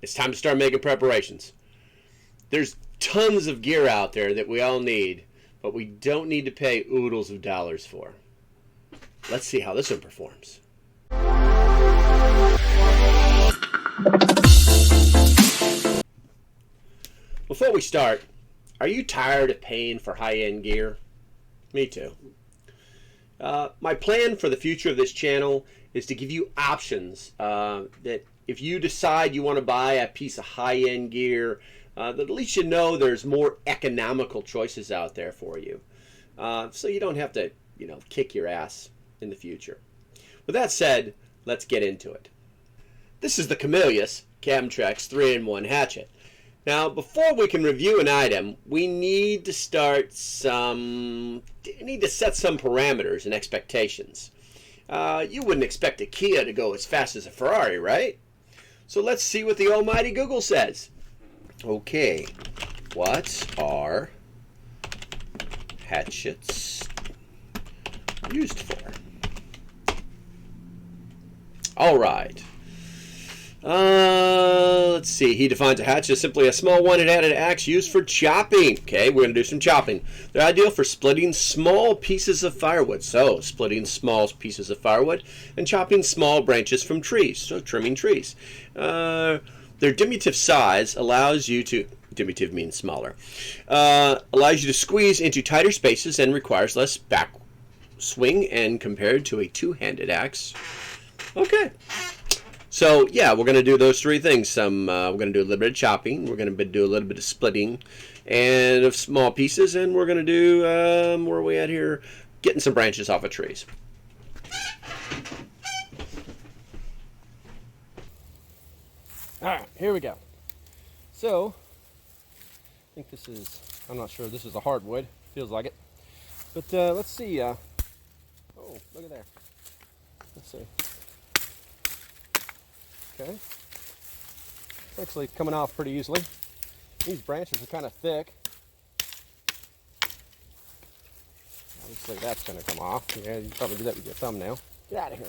It's time to start making preparations. There's tons of gear out there that we all need, but we don't need to pay oodles of dollars for. Let's see how this one performs. Before we start, are you tired of paying for high-end gear? Me too. My plan for the future of this channel is to give you options that if you decide you want to buy a piece of high-end gear, that at least you know there's more economical choices out there for you. So you don't have to, kick your ass in the future. With that said, let's get into it. This is the Camtrax Camtrax 3-in-1 hatchet. Now, before we can review an item, we need to set some parameters and expectations. You wouldn't expect a Kia to go as fast as a Ferrari, right? So let's see what the almighty Google says. Okay, what are hatchets used for? All right. Let's see. He defines a hatchet as simply a small one-handed axe used for chopping. Okay, we're going to do some chopping. They're ideal for splitting small pieces of firewood. So, splitting small pieces of firewood and chopping small branches from trees. So, trimming trees. Their diminutive size allows you to, diminutive means smaller, allows you to squeeze into tighter spaces and requires less back swing and compared to a two-handed axe. Okay. So, yeah, we're going to do those three things. We're going to do a little bit of chopping. We're going to do a little bit of splitting and of small pieces. And we're going to do, where are we at here? Getting some branches off of trees. All right, here we go. So, I think this is, I'm not sure, this is a hardwood. Feels like it. But let's see. Oh, look at there. Let's see. Okay, it's actually coming off pretty easily. These branches are kind of thick. Obviously that's going to come off. Yeah, you can probably do that with your thumbnail. Get out of here.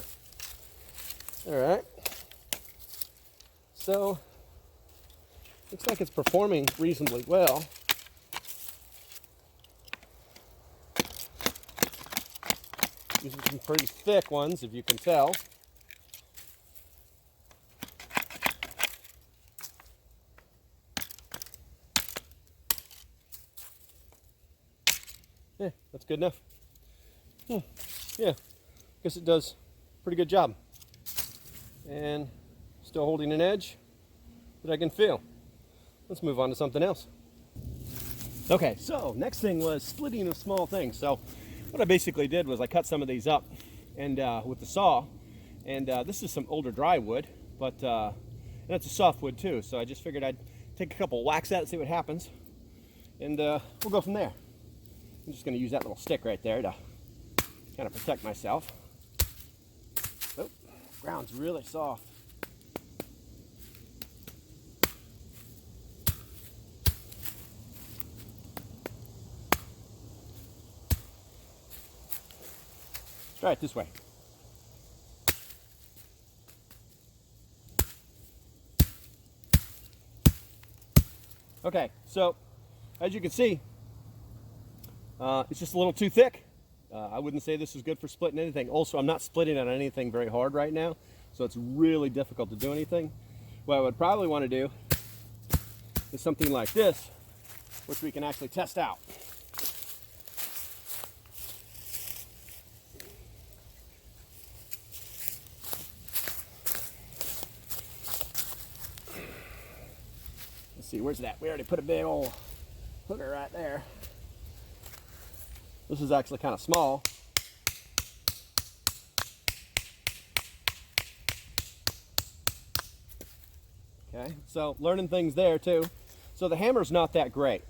All right. So, looks like it's performing reasonably well. Using some pretty thick ones, if you can tell. Yeah, that's good enough. Yeah, guess it does a pretty good job. And still holding an edge that I can feel. Let's move on to something else. Okay, so next thing was splitting of small things. So what I basically did was I cut some of these up and with the saw. And this is some older dry wood, but that's a softwood too. So I just figured I'd take a couple whacks at it, see what happens. And we'll go from there. I'm just going to use that little stick right there to kind of protect myself. Oh, ground's really soft. Let's try it this way. Okay, so as you can see, it's just a little too thick. I wouldn't say this is good for splitting anything. Also, I'm not splitting on anything very hard right now, so it's really difficult to do anything. What I would probably want to do is something like this, which we can actually test out. Let's see, where's that? We already put a big old hooker right there. This is actually kind of small. Okay, so learning things there too. So the hammer's not that great.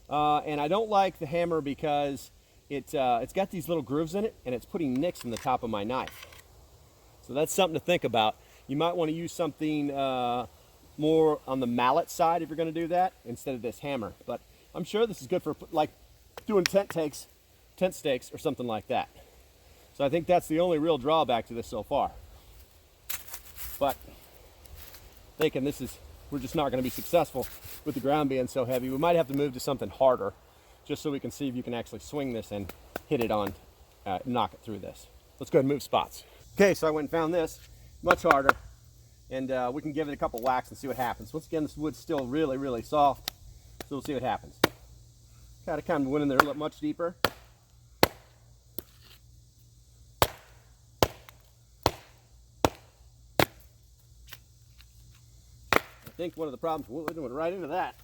And I don't like the hammer because it's got these little grooves in it and it's putting nicks in the top of my knife. So that's something to think about. You might want to use something more on the mallet side if you're going to do that instead of this hammer. But I'm sure this is good for like doing tent stakes or something like that. So I think that's the only real drawback to this so far. But thinking this is we're just not going to be successful with the ground being so heavy. We might have to move to something harder just so we can see if you can actually swing this and hit it on, knock it through this. Let's go ahead and move spots. Okay, so I went and found this, much harder, and we can give it a couple whacks and see what happens. Once again, this wood's still really, really soft, so we'll see what happens. Got to kind of went in there a little much deeper. I think one of the problems, we went right into that.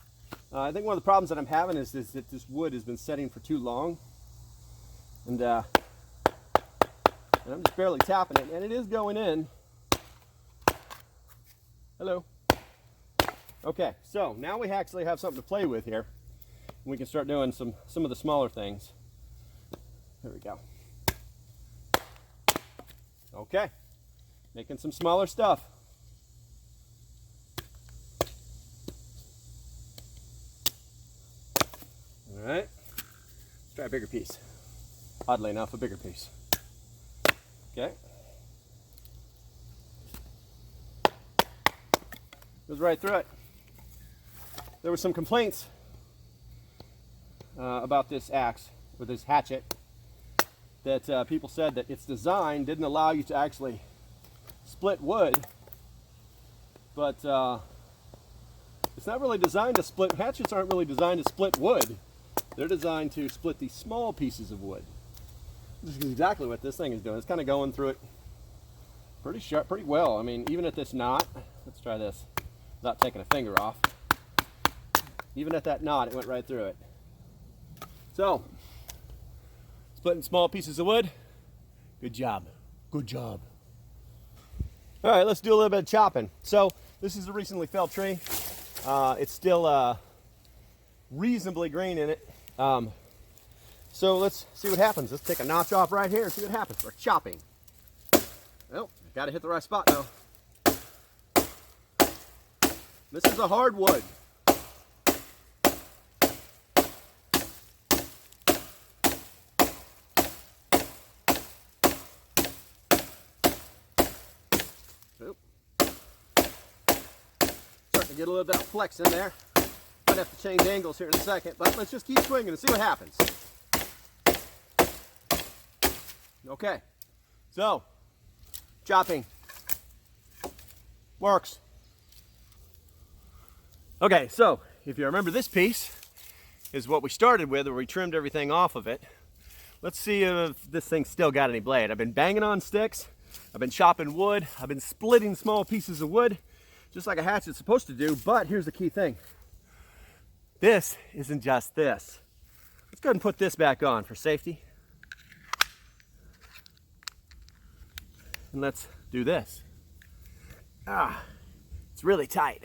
I think one of the problems that I'm having is that this wood has been setting for too long. And I'm just barely tapping it, and it is going in. Hello. Okay, so now we actually have something to play with here. We can start doing some of the smaller things. There we go. Okay, making some smaller stuff. All right, let's try a bigger piece. Oddly enough, a bigger piece. Okay. Goes right through it. There were some complaints about this axe, or this hatchet, that people said that its design didn't allow you to actually split wood, but it's not really designed to split. Hatchets aren't really designed to split wood. They're designed to split these small pieces of wood. This is exactly what this thing is doing. It's kind of going through it pretty sharp, pretty well. I mean, even at this knot, let's try this without taking a finger off. Even at that knot, it went right through it. So, splitting small pieces of wood. Good job. Good job. All right, let's do a little bit of chopping. So, this is a recently felled tree. It's still reasonably green in it. So let's see what happens. Let's take a notch off right here and see what happens. We're chopping. Well, got to hit the right spot now. This is a hard wood. Oop. Starting to get a little bit of flex in there. Might have to change angles here in a second, but let's just keep swinging and see what happens. Okay, so chopping works. Okay, so if you remember, this piece is what we started with, where we trimmed everything off of it. Let's see if this thing's still got any blade. I've been banging on sticks, I've been chopping wood, I've been splitting small pieces of wood, just like a hatchet's supposed to do, but here's the key thing. This isn't just this. Let's go ahead and put this back on for safety. And let's do this. It's really tight.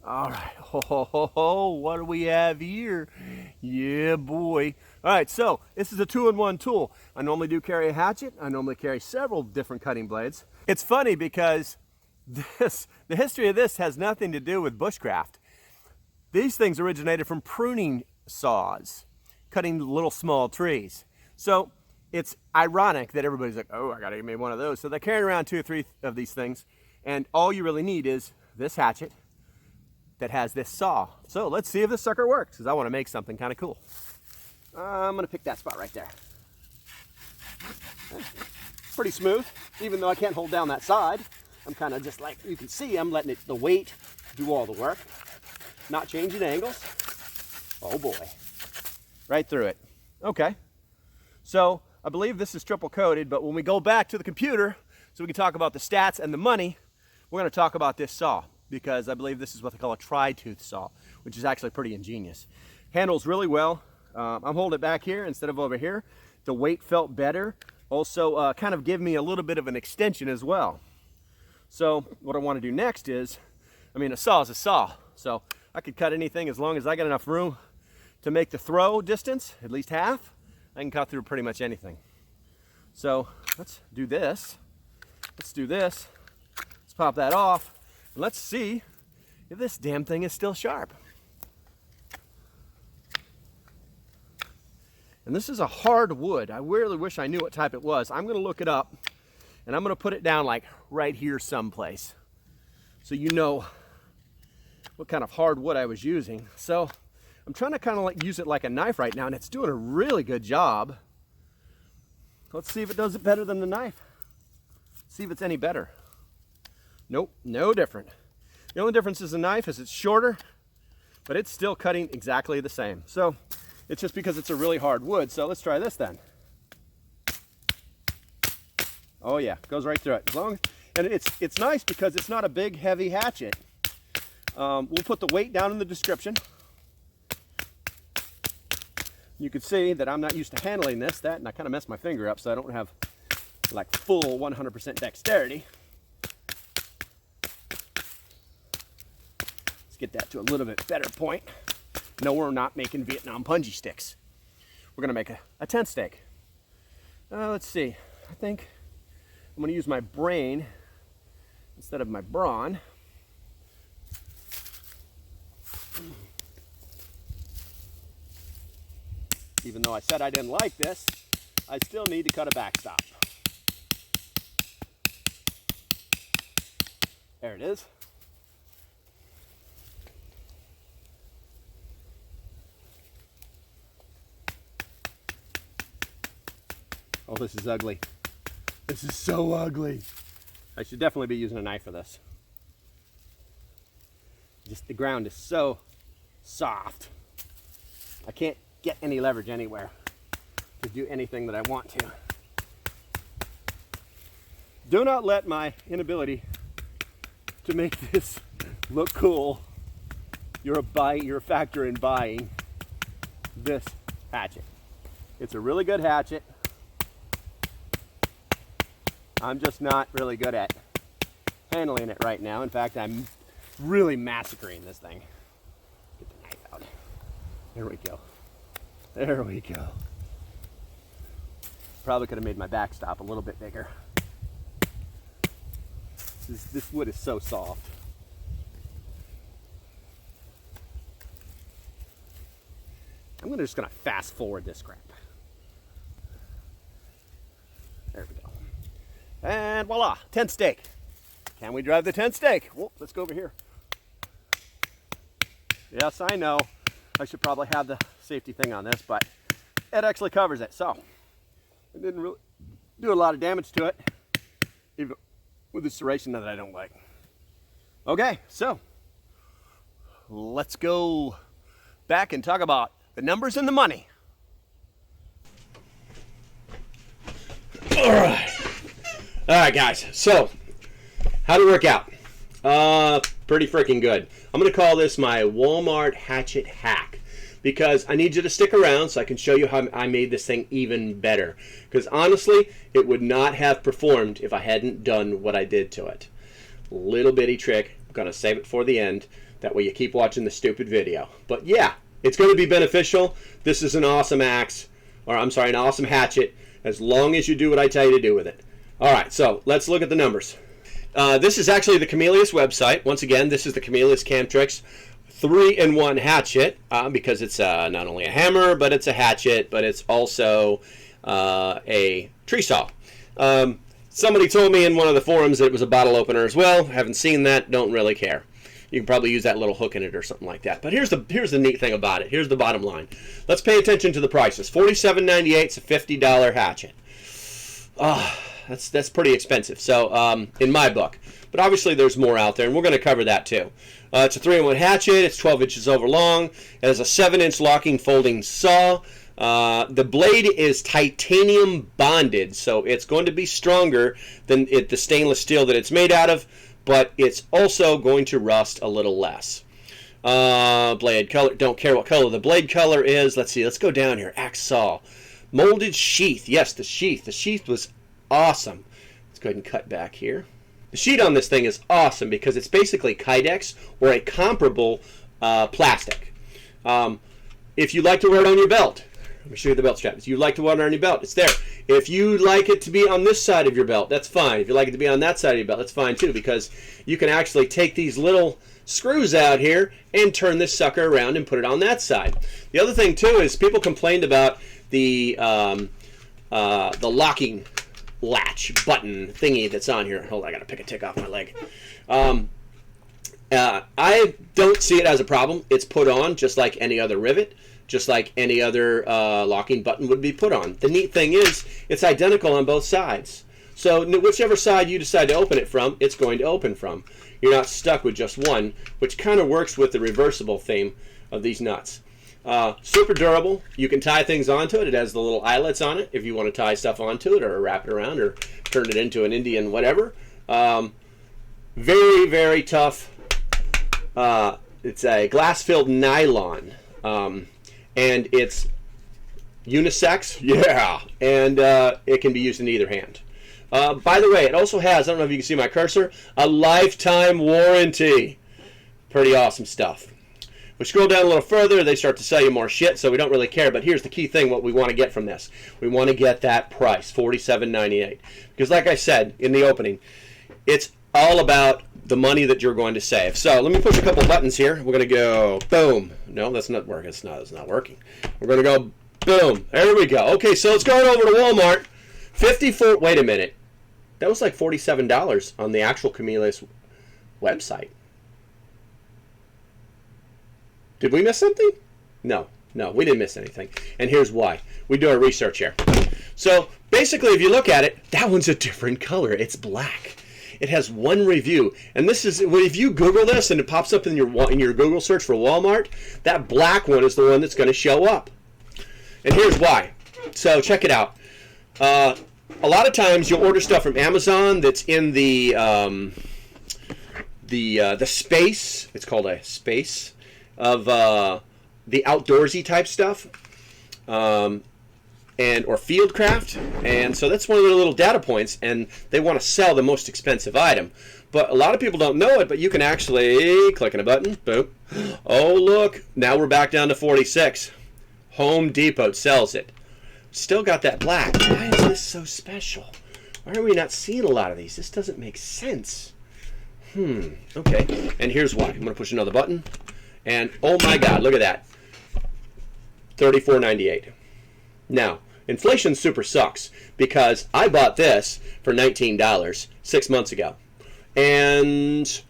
All right, what do we have here? Yeah, boy. All right, so this is a 2-in-1 tool. I normally do carry a hatchet. I normally carry several different cutting blades. It's funny because the history of this has nothing to do with bushcraft. These things originated from pruning saws, cutting little small trees. So it's ironic that everybody's like, oh, I gotta get me one of those. So they're carrying around 2 or 3 of these things, and all you really need is this hatchet that has this saw. So let's see if this sucker works, because I want to make something kind of cool. I'm gonna pick that spot right there. Pretty smooth, even though I can't hold down that side. I'm kind of just like, you can see, I'm letting the weight do all the work. Not changing angles. Oh boy. Right through it. Okay. So I believe this is triple coated, but when we go back to the computer, so we can talk about the stats and the money, we're going to talk about this saw, because I believe this is what they call a tri-tooth saw, which is actually pretty ingenious. Handles really well. I'm holding it back here instead of over here. The weight felt better. Also kind of give me a little bit of an extension as well. So what I want to do next is, I mean, a saw is a saw. So I could cut anything as long as I got enough room to make the throw distance, at least half. I can cut through pretty much anything. So let's do this. Let's do this. Let's pop that off. And let's see if this damn thing is still sharp. And this is a hard wood. I really wish I knew what type it was. I'm going to look it up, and I'm going to put it down like right here someplace, so you know what kind of hardwood I was using. So I'm trying to kind of like use it like a knife right now, and it's doing a really good job. Let's see if it does it better than the knife. See if it's any better. Nope, no different. The only difference is the knife is it's shorter, but it's still cutting exactly the same. So it's just because it's a really hard wood. So let's try this then. Oh yeah, goes right through it. As long, and it's nice because it's not a big, heavy hatchet. We'll put the weight down in the description. You can see that I'm not used to handling this, and I kind of messed my finger up, so I don't have like full 100% dexterity. Let's get that to a little bit better point. No, we're not making Vietnam punji sticks. We're gonna make a tent stake. Let's see, I think I'm gonna use my brain instead of my brawn. Even though I said I didn't like this, I still need to cut a backstop. There it is. Oh, this is ugly. This is so ugly. I should definitely be using a knife for this. Just the ground is so soft. I can't get any leverage anywhere to do anything that I want to. Do not let my inability to make this look cool. You're a factor in buying this hatchet. It's a really good hatchet. I'm just not really good at handling it right now. In fact, I'm really massacring this thing. Get the knife out. There we go. There we go. Probably could have made my backstop a little bit bigger. This wood is so soft. I'm just gonna fast forward this crap. There we go. And voila, tent stake. Can we drive the tent stake? Whoa, let's go over here. Yes, I know. I should probably have the safety thing on this, but it actually covers it. So it didn't really do a lot of damage to it, even with the serration that I don't like. Okay, so let's go back and talk about the numbers and the money. All right, guys. So, how did it work out? Pretty freaking good. I'm going to call this my Walmart hatchet hack because I need you to stick around so I can show you how I made this thing even better. Because honestly, it would not have performed if I hadn't done what I did to it. Little bitty trick. I'm going to save it for the end. That way you keep watching the stupid video. But yeah, it's going to be beneficial. This is an awesome axe, or I'm sorry, an awesome hatchet, as long as you do what I tell you to do with it. All right, so let's look at the numbers. This is actually the Camelius website. Once again, this is the Camelius Camtrax 3-in-1 hatchet because it's not only a hammer, but it's a hatchet, but it's also a tree saw. Somebody told me in one of the forums that it was a bottle opener as well. Haven't seen that, don't really care. You can probably use that little hook in it or something like that. But here's the neat thing about it. Here's the bottom line. Let's pay attention to the prices. $47.98. It's a $50 hatchet. That's pretty expensive. So in my book, but obviously there's more out there, and we're going to cover that too. It's a 3-in-1 hatchet. It's 12 inches over long. It has a 7-inch locking folding saw. The blade is titanium bonded, so it's going to be stronger than the stainless steel that it's made out of, but it's also going to rust a little less. Blade color, don't care what color the blade color is. Let's see, let's go down here. Axe saw. Molded sheath. Yes, the sheath. The sheath was awesome. Let's go ahead and cut back here. The sheet on this thing is awesome because it's basically Kydex or a comparable plastic. If you like to wear it on your belt, let me show you the belt strap. If you like to wear it on your belt, it's there. If you like it to be on this side of your belt, that's fine. If you like it to be on that side of your belt, that's fine too, because you can actually take these little screws out here and turn this sucker around and put it on that side. The other thing too is people complained about the locking latch button thingy that's on here. Hold on, I gotta pick a tick off my leg. I don't see it as a problem. It's put on just like any other rivet, just like any other locking button would be put on. The neat thing is it's identical on both sides. So whichever side you decide to open it from, it's going to open from. You're not stuck with just one, which kind of works with the reversible theme of these nuts. Super durable. You can tie things onto it. It has the little eyelets on it if you want to tie stuff onto it or wrap it around or turn it into an Indian whatever. Very, very tough. It's a glass-filled nylon, and it's unisex, yeah, and it can be used in either hand. By the way, it also has, I don't know if you can see my cursor, a lifetime warranty. Pretty awesome stuff. We scroll down a little further, they start to sell you more shit, so we don't really care, but here's the key thing, what we want to get from this. We want to get that price, $47.98. Because like I said in the opening, it's all about the money that you're going to save. So let me push a couple buttons here. We're going to go boom. No, that's not working. It's not working. We're going to go boom. There we go. Okay, so it's going over to Walmart. 54. Wait a minute. That was like $47 on the actual Camillus website. Did we miss something? No, we didn't miss anything. And here's why. We do our research here. So basically, if you look at it, that one's a different color. It's black. It has one review, and this is, if you Google this and it pops up in your Google search for Walmart, that black one is the one that's going to show up. And here's why. So check it out. A lot of times you'll order stuff from Amazon that's in the space. It's called a space of the outdoorsy type stuff. Or fieldcraft, and so that's one of their little data points, and they want to sell the most expensive item. But a lot of people don't know it, but you can actually click on a button, boom. Oh look, now we're back down to 46. Home Depot sells it. Still got that black. Why is this so special? Why are we not seeing a lot of these? This doesn't make sense. Okay, and here's why. I'm going to push another button, and oh my god, look at that. $34.98. Now, inflation super sucks because I bought this for $19 6 months ago. And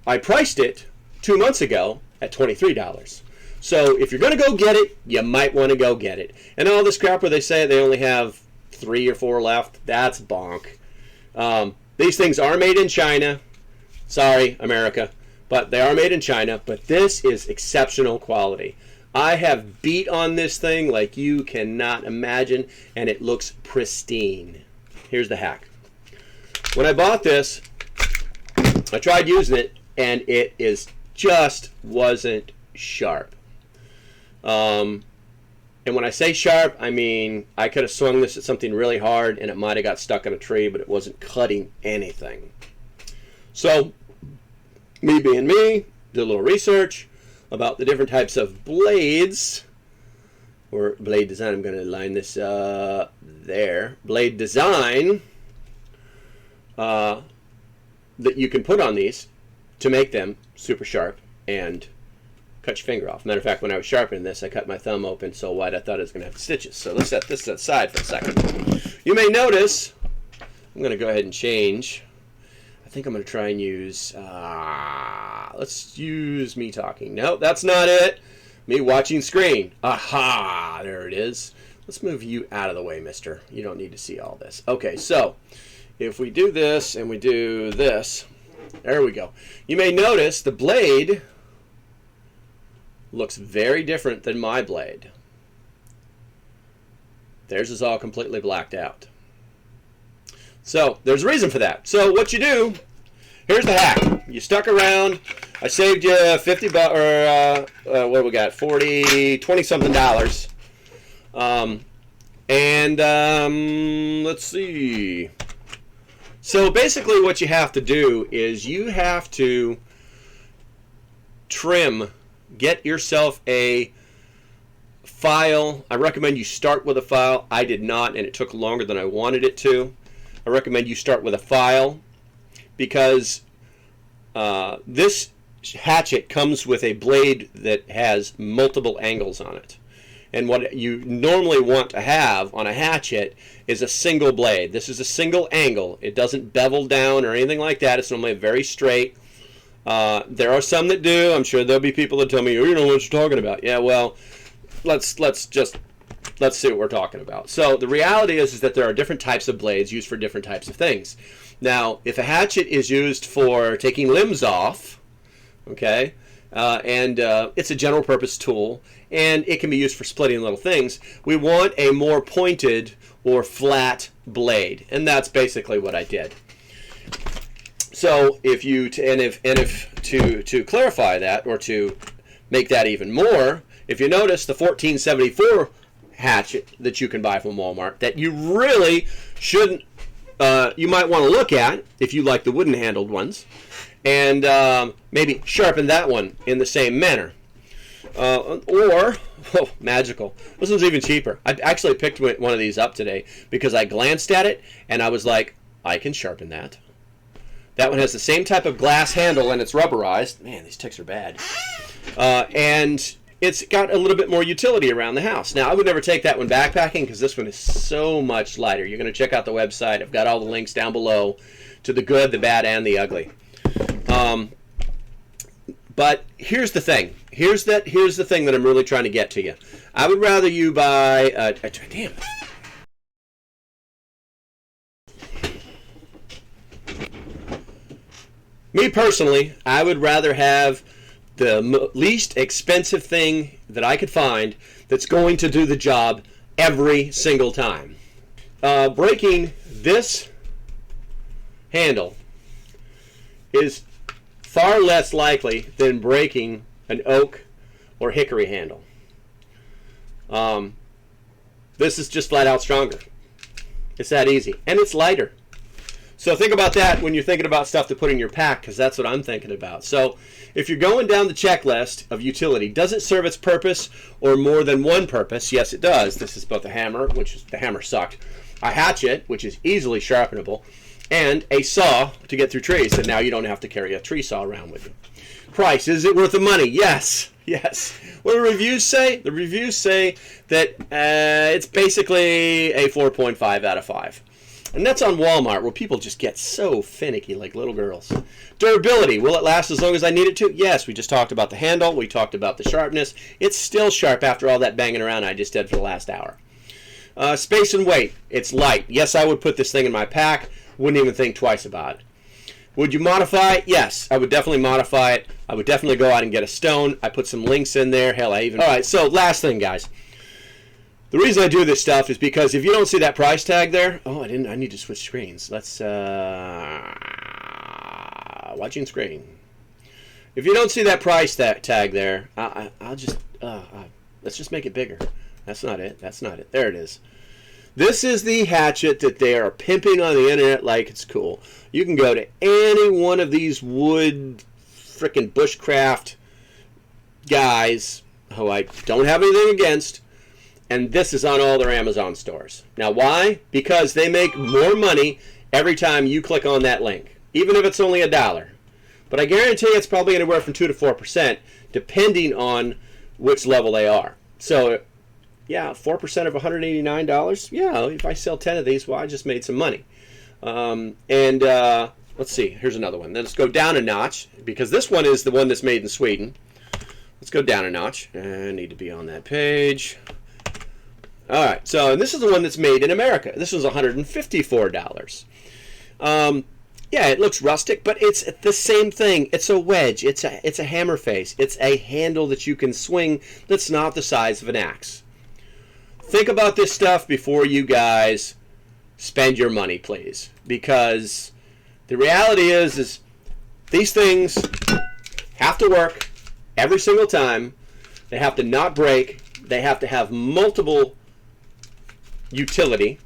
I priced it 2 months ago at $23. So if you're going to go get it, you might want to go get it. And all this crap where they say they only have 3 or 4 left, that's bonk. These things are made in China. Sorry, America. But they are made in China. But this is exceptional quality. I have beat on this thing like you cannot imagine, and it looks pristine. Here's the hack. When I bought this, I tried using it, and it just wasn't sharp. And when I say sharp, I mean I could have swung this at something really hard, and it might have got stuck in a tree, but it wasn't cutting anything. So, me being me, did a little research about the different types of blades, or blade design. I'm going to line this there. Blade design that you can put on these to make them super sharp and cut your finger off. Matter of fact, when I was sharpening this, I cut my thumb open so wide I thought it was going to have stitches. So let's set this aside for a second. You may notice, I'm going to go ahead and change. I think I'm going to try and use, let's use me talking. No, that's not it. Me watching screen. Aha, there it is. Let's move you out of the way, mister. You don't need to see all this. Okay, so if we do this and we do this, there we go. You may notice the blade looks very different than my blade. Theirs is all completely blacked out. So there's a reason for that. So what you do, here's the hack. You stuck around. I saved you $50 or what do we got? 40, 20 something dollars. Let's see. So basically what you have to do is you have to trim, get yourself a file. I recommend you start with a file. I did not, and it took longer than I wanted it to. I recommend you start with a file because this hatchet comes with a blade that has multiple angles on it. And what you normally want to have on a hatchet is a single blade. This is a single angle. It doesn't bevel down or anything like that. It's normally very straight. There are some that do. I'm sure there'll be people that tell me, oh, you know what you're talking about. Yeah, well, let's see what we're talking about. So the reality is that there are different types of blades used for different types of things. Now, if a hatchet is used for taking limbs off, okay, and it's a general purpose tool, and it can be used for splitting little things, we want a more pointed or flat blade, and that's basically what I did. So if you to clarify that, or to make that even more, if you notice the 1474 hatchet that you can buy from Walmart that you really shouldn't, you might want to look at if you like the wooden handled ones, and maybe sharpen that one in the same manner. Or, oh, magical. This one's even cheaper. I actually picked one of these up today because I glanced at it and I was like, I can sharpen that. That one has the same type of glass handle and it's rubberized. Man, these ticks are bad. And it's got a little bit more utility around the house. Now, I would never take that one backpacking because this one is so much lighter. You're going to check out the website. I've got all the links down below to the good, the bad, and the ugly. But here's the thing. Here's the thing that I'm really trying to get to you. I would rather you buy damn. Me personally, I would rather have the least expensive thing that I could find that's going to do the job every single time. Breaking this handle is far less likely than breaking an oak or hickory handle. This is just flat out stronger. It's that easy. And it's lighter. So think about that when you're thinking about stuff to put in your pack, because that's what I'm thinking about. So if you're going down the checklist of utility, does it serve its purpose or more than one purpose? Yes, it does. This is both a hammer, which is, the hammer sucked, a hatchet, which is easily sharpenable, and a saw to get through trees, and now you don't have to carry a tree saw around with you. Price, is it worth the money? Yes. Yes. What do reviews say? The reviews say that it's basically a 4.5 out of 5. And that's on Walmart, where people just get so finicky like little girls. Durability, will it last as long as I need it to? Yes, we just talked about the handle. We talked about the sharpness. It's still sharp after all that banging around I just did for the last hour. Space and weight, it's light. Yes, I would put this thing in my pack. Wouldn't even think twice about it. Would you modify it? Yes, I would definitely modify it. I would definitely go out and get a stone. I put some links in there. Hell, I even... All right, so last thing, guys. The reason I do this stuff is because if you don't see that price tag there... Oh, I need to switch screens. Let's... watching screen. If you don't see that price tag there, I'll just... let's just make it bigger. That's not it. That's not it. There it is. This is the hatchet that they are pimping on the internet like it's cool. You can go to any one of these wood frickin' bushcraft guys who I don't have anything against, and this is on all their Amazon stores. Now, why? Because they make more money every time you click on that link, even if it's only $1. But I guarantee it's probably anywhere from 2 to 4%, depending on which level they are. So, yeah, 4% of $189. Yeah, if I sell 10 of these, well, I just made some money. Let's see. Here's another one. Let's go down a notch, because this one is the one that's made in Sweden. Let's go down a notch. I need to be on that page. All right. So, and this is the one that's made in America. This was $154. Yeah, it looks rustic, but it's the same thing. It's a wedge. It's a hammer face. It's a handle that you can swing that's not the size of an axe. Think about this stuff before you guys spend your money, please. Because the reality is these things have to work every single time. They have to not break. They have to have multiple utility.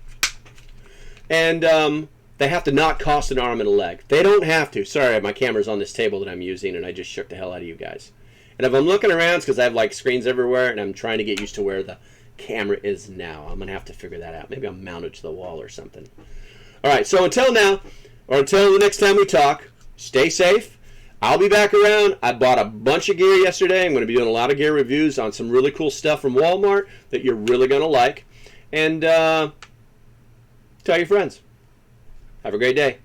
And they have to not cost an arm and a leg. They don't have to. Sorry, my camera's on this table that I'm using, and I just shook the hell out of you guys. And if I'm looking around, it's because I have like screens everywhere, and I'm trying to get used to where the camera is now. I'm going to have to figure that out. Maybe I'll mount it to the wall or something. All right, so until now, or until the next time we talk, stay safe. I'll be back around. I bought a bunch of gear yesterday. I'm going to be doing a lot of gear reviews on some really cool stuff from Walmart that you're really going to like. And tell your friends. Have a great day.